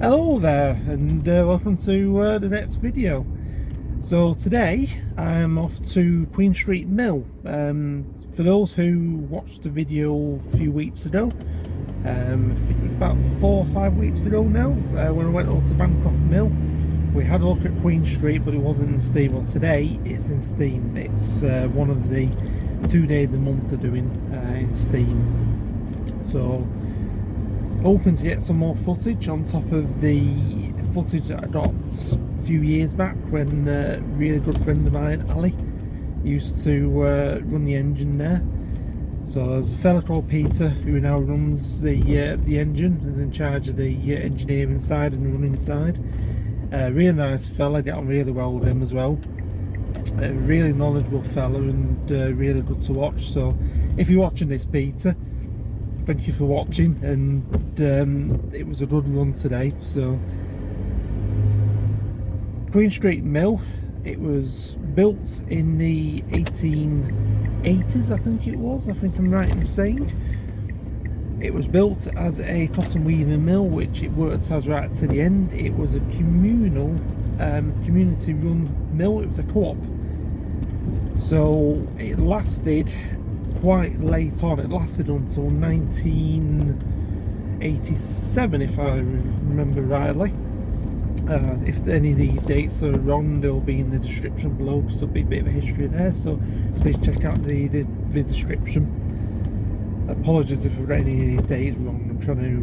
Hello there, and welcome to the next video. So today I'm off to Queen Street Mill. For those who watched the video a few weeks ago, I think it was about 4 or 5 weeks ago now, when I went over to Bancroft Mill, we had a look at Queen Street, but it wasn't in steam. Well, today it's in steam. It's one of the 2 days a month they're doing in steam. So hoping to get some more footage on top of the footage that I got a few years back when a really good friend of mine, Ali, used to run the engine there. So there's a fella called Peter who now runs the engine, is in charge of the engineering side and the running side. Really nice fella, get on really well with him as well. A really knowledgeable fella and really good to watch. So if you're watching this, Peter, thank you for watching, and it was a good run today. So Queen Street Mill, it was built in the 1880s, I think it was, I think I'm right in saying. It was built as a cotton weaving mill, which it worked as right to the end. It was a communal, community run mill. It was a co-op, so it lasted quite late on. It lasted until 1987, if I remember rightly. If any of these dates are wrong, they'll be in the description below, because there'll be a bit of a history there, so please check out the description. Apologies if I've got any of these dates wrong, I'm trying to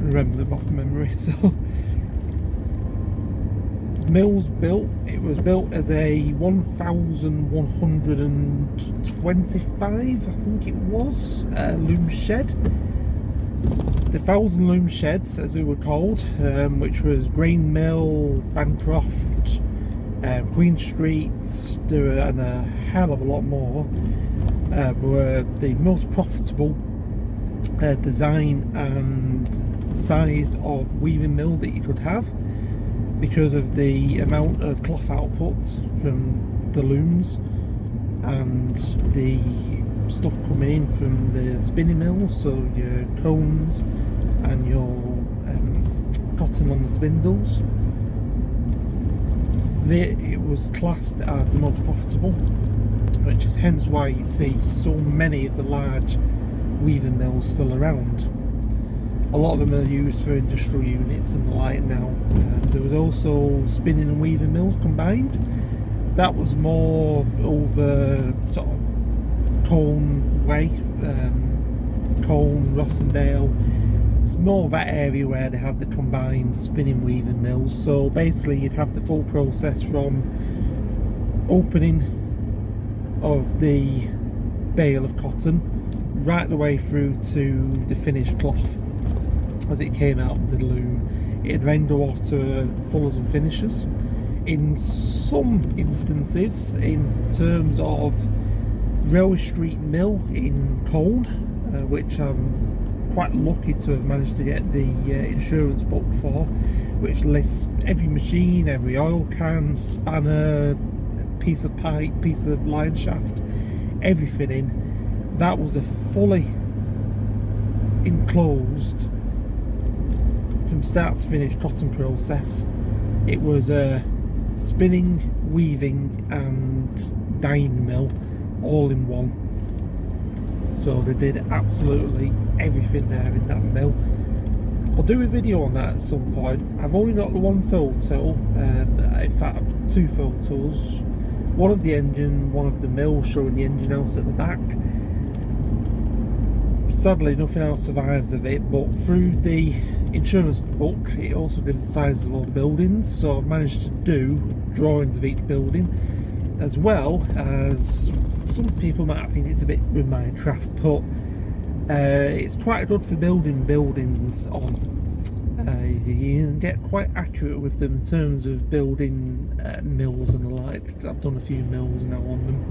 remember them off memory. So mill's built, it was built as a 1125, I think it was, loom shed. The 1,000 loom sheds, as they were called, which was Grain Mill, Bancroft, Queen Street, and a hell of a lot more, were the most profitable design and size of weaving mill that you could have, because of the amount of cloth output from the looms and the stuff coming in from the spinning mills, so your cones and your cotton on the spindles. It was classed as the most profitable, which is hence why you see so many of the large weaving mills still around. A lot of them are used for industrial units and the like now. There was also spinning and weaving mills combined. That was more over sort of Colne way, Colne, Rossendale. It's more that area where they had the combined spinning weaving mills. So basically you'd have the full process from opening of the bale of cotton right the way through to the finished cloth as it came out of the loom. It'd then go off to fullers and finishers. In some instances, in terms of Railway Street Mill in Colne, which I'm quite lucky to have managed to get the insurance book for, which lists every machine, every oil can, spanner, piece of pipe, piece of line shaft, everything in. That was a fully enclosed, from start to finish, cotton process. It was a spinning, weaving and dyeing mill all in one. So they did absolutely everything there in that mill. I'll do a video on that at some point. I've only got the one photo, in fact I've got 2 photos, one of the engine, one of the mill, showing the engine house at the back. Sadly nothing else survives of it, but through the insurance book it also gives the sizes of all the buildings, so I've managed to do drawings of each building, as well as, some people might think it's a bit with Minecraft, but it's quite good for building buildings on. You can get quite accurate with them in terms of building mills and the like. I've done a few mills now on them.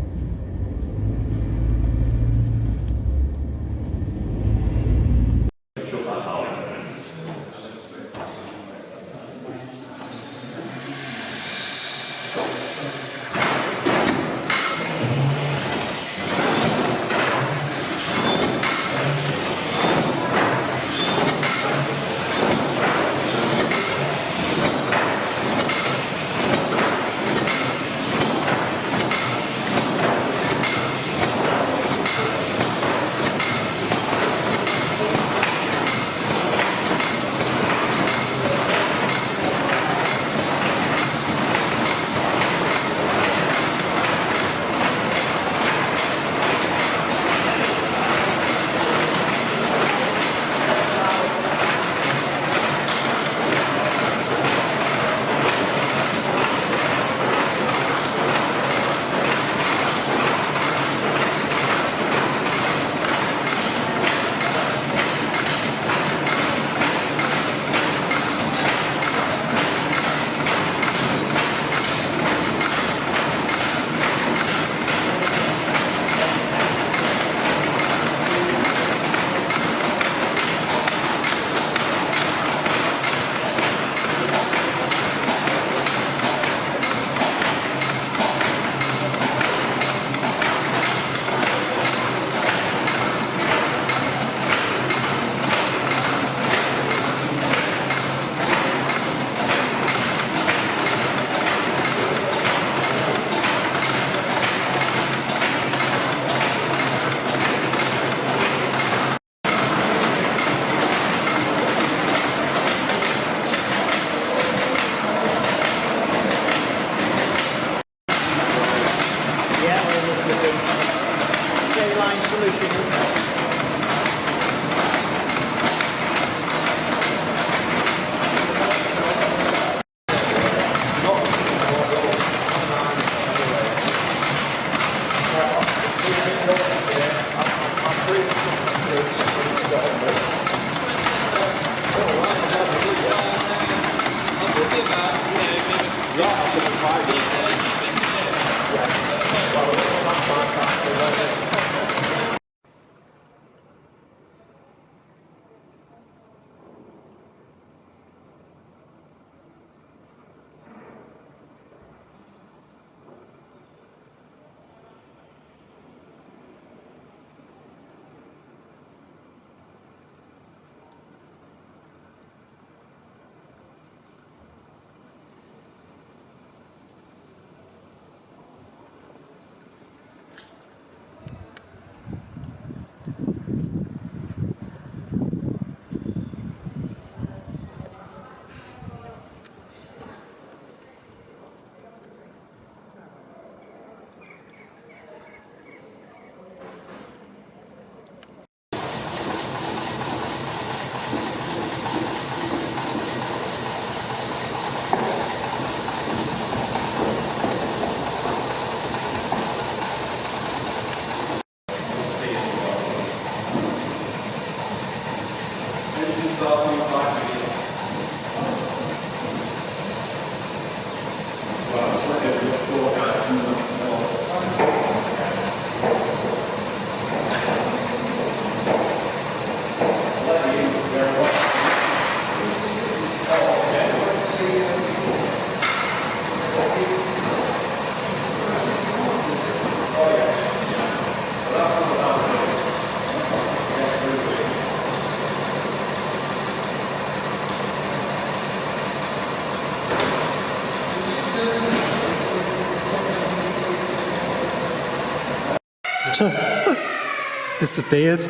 Disappeared.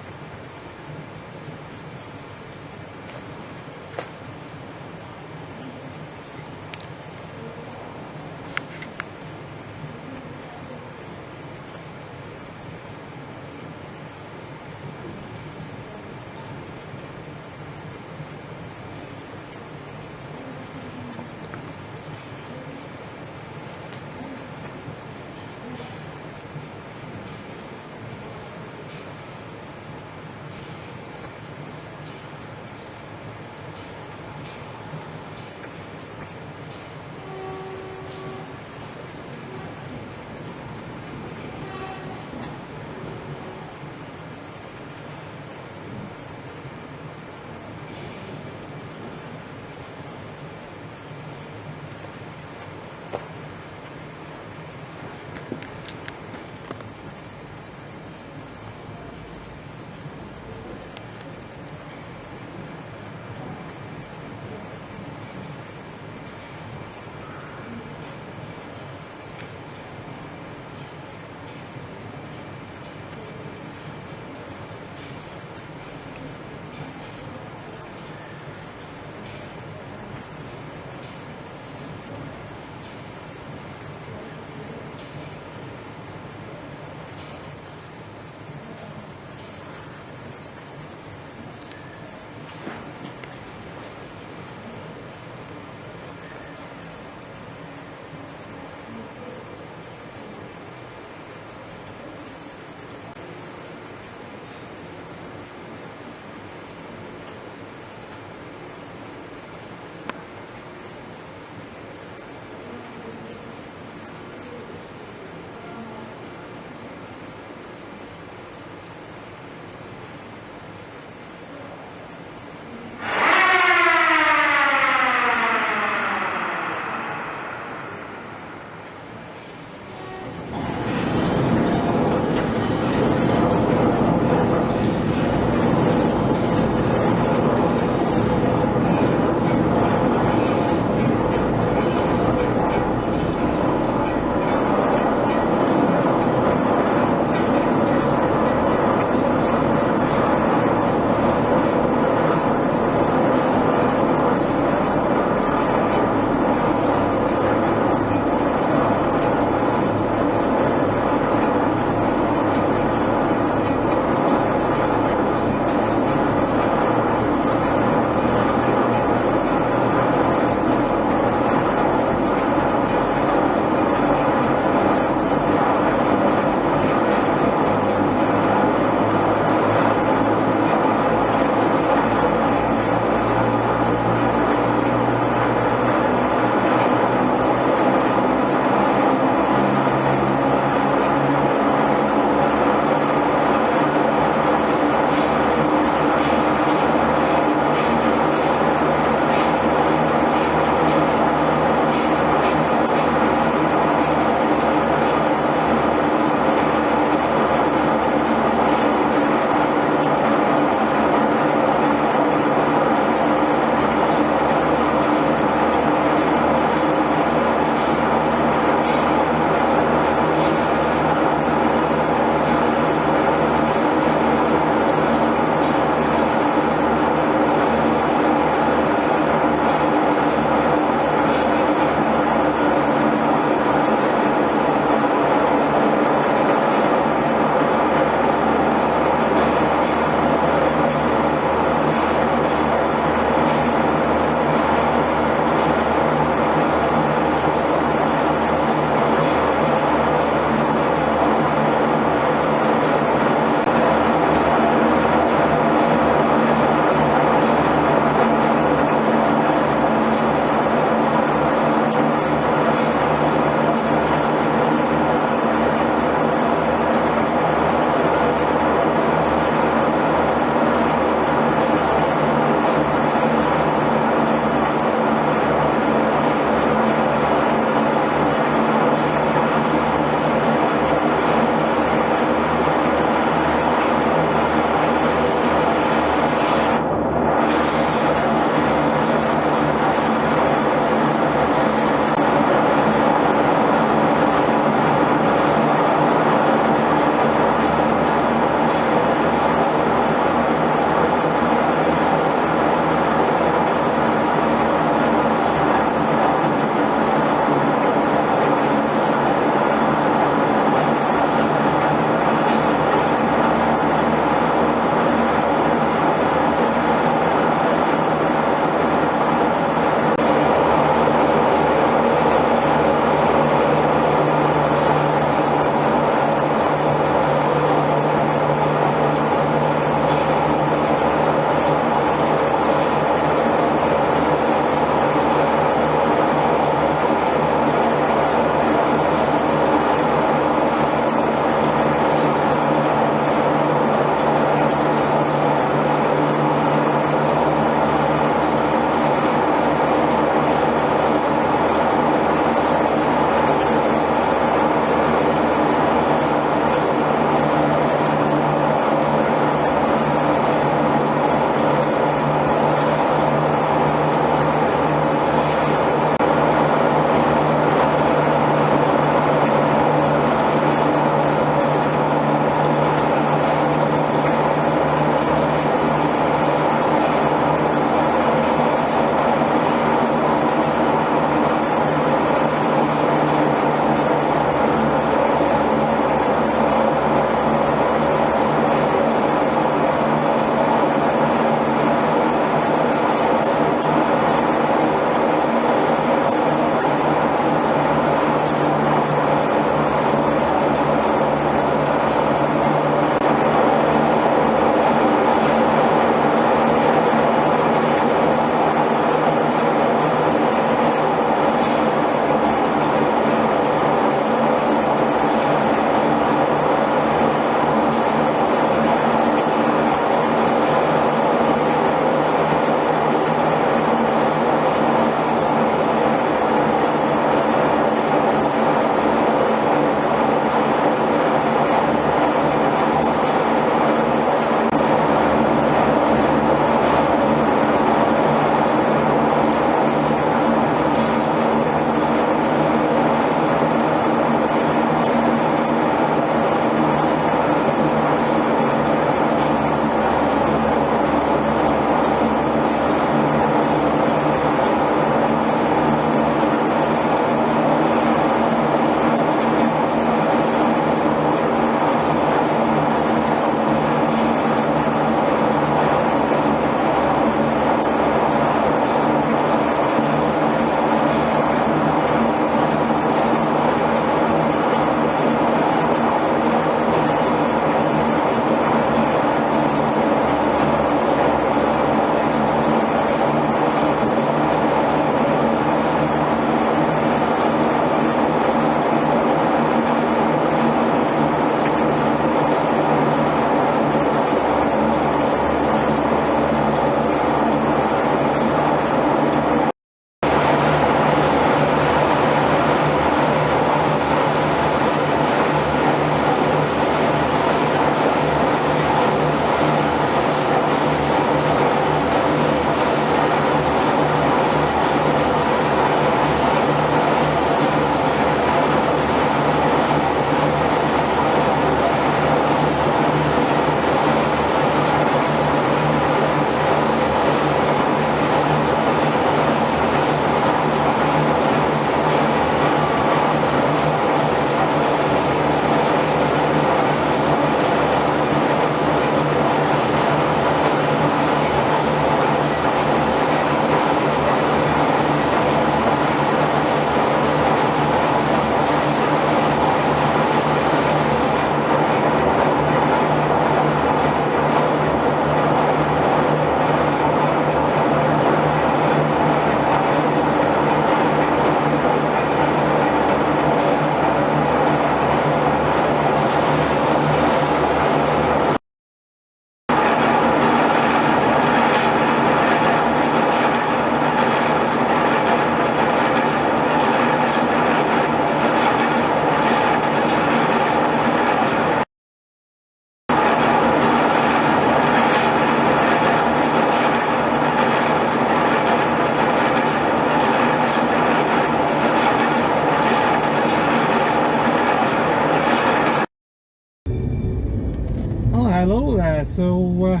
so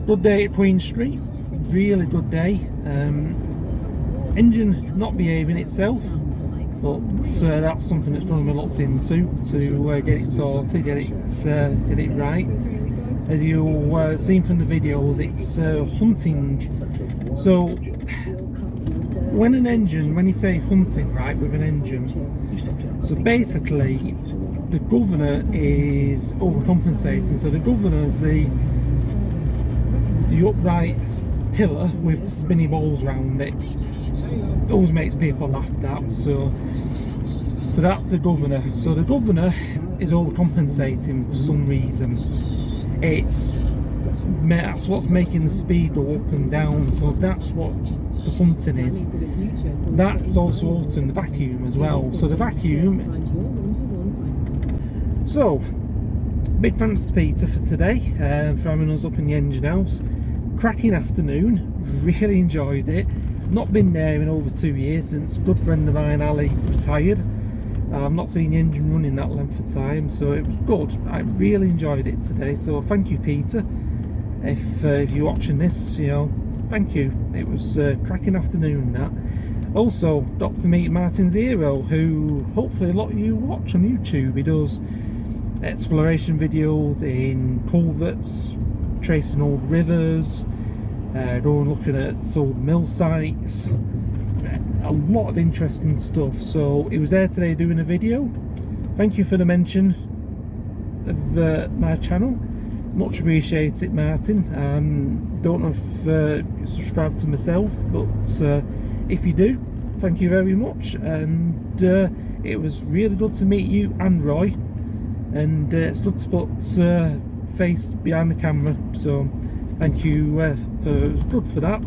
good day at Queen Street, really good day. Engine not behaving itself, but that's something that's going to be looked into to get it sorted, get it right. As you've seen from the videos, it's hunting. So when you say hunting, right, with an engine, so basically the governor is overcompensating. So the governor's the upright pillar with the spinny balls around it. Always makes people laugh, that. So that's the governor. So the governor is overcompensating for some reason. That's what's making the speed go up and down. So that's what the hunting is. That's also altering the vacuum as well. So the vacuum. So big thanks to Peter for today, for having us up in the engine house. Cracking afternoon, really enjoyed it. Not been there in over 2 years since a good friend of mine, Ali, retired. I've not seen the engine running that length of time, so it was good. I really enjoyed it today, so thank you, Peter. If you're watching this, thank you. It was a cracking afternoon, that. Also, got to meet Martin Zero, who hopefully a lot of you watch on YouTube. He does exploration videos in culverts, tracing old rivers, going looking at old mill sites, a lot of interesting stuff. So he was there today doing a video. Thank you for the mention of my channel, much appreciate it, Martin. Don't know if you subscribe to myself, but if you do, thank you very much. And it was really good to meet you and Roy, and it's good to put face behind the camera, so thank you. It was good for that.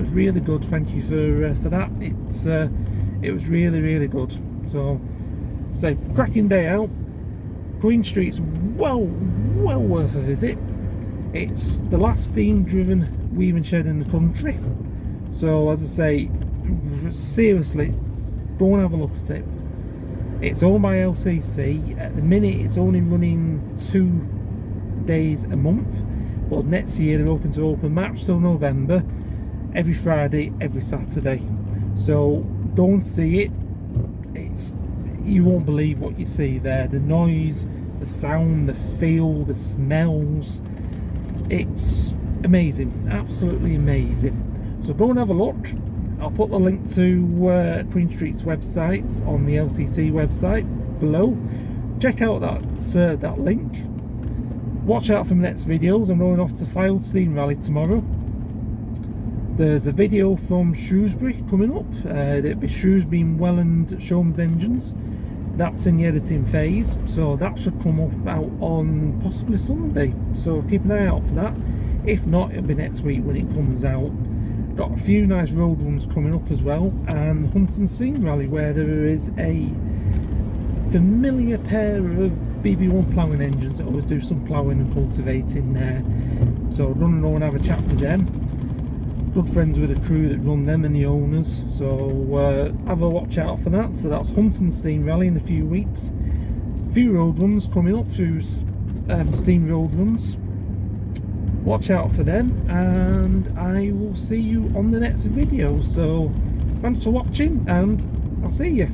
It's really good. Thank you for that. It was really good. So cracking day out. Queen Street's well worth a visit. It's the last steam driven weaving shed in the country. So as I say, seriously, go and have a look at it. It's owned by LCC. At the minute it's only running 2 days a month, but next year they're open to open March till November, every Friday, every Saturday. So go and see it. You won't believe what you see there. The noise, the sound, the feel, the smells. It's amazing, absolutely amazing. So go and have a look. I'll put the link to Queen Street's website on the LCC website below. Check out that link. Watch out for my next videos. I'm going off to Filed Steam Rally tomorrow. There's a video from Shrewsbury coming up. It'll be Shrewsbury and Welland Showman's engines. That's in the editing phase, so that should come up out on possibly Sunday. So keep an eye out for that. If not, it'll be next week when it comes out. Got a few nice road runs coming up as well, and Hunting Steam Rally, where there is a familiar pair of BB1 ploughing engines that always do some ploughing and cultivating there. So run and go and have a chat with them. Good friends with the crew that run them and the owners, so have a watch out for that. So that's Hunting Steam Rally in a few weeks. A few road runs coming up through steam road runs. Watch out for them, and I will see you on the next video. So thanks for watching, and I'll see you.